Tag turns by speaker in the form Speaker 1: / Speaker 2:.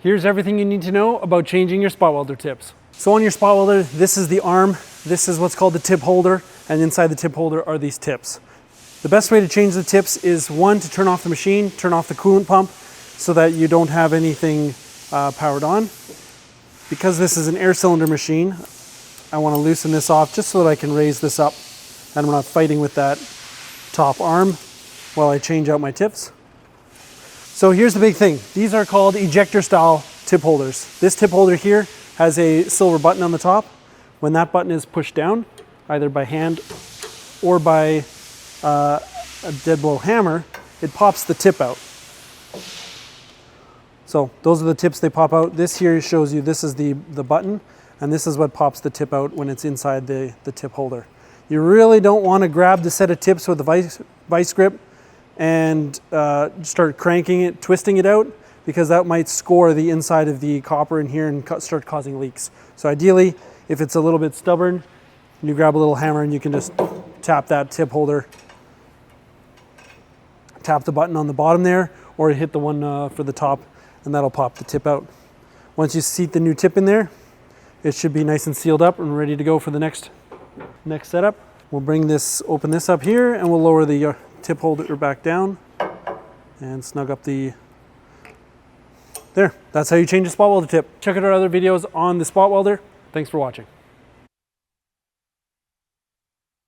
Speaker 1: Here's everything you need to know about changing your spot welder tips. So on your spot welder, this is the arm, this is what's called the tip holder, and inside the tip holder are these tips. The best way to change the tips is one, to turn off the machine, turn off the coolant pump so that you don't have anything powered on. Because this is an air cylinder machine, I want to loosen this off just so that I can raise this up and I'm not fighting with that top arm while I change out my tips. So here's the big thing. These are called ejector style tip holders. This tip holder here has a silver button on the top. When that button is pushed down, either by hand or by a dead blow hammer, it pops the tip out. So those are the tips, they pop out. This here shows you this is the button, and this is what pops the tip out when it's inside the tip holder. You really don't want to grab the set of tips with the vice grip and start cranking it, twisting it out, because that might score the inside of the copper in here and start causing leaks. So ideally, if it's a little bit stubborn, you grab a little hammer and you can just tap that tip holder, tap the button on the bottom there, or hit the one for the top, and that'll pop the tip out. Once you seat the new tip in there, it should be nice and sealed up and ready to go for the next setup. We'll bring this, open this up here, and we'll lower the tip holder back down and snug up the, there. That's how you change a spot welder tip. Check out our other videos on the spot welder. Thanks for watching.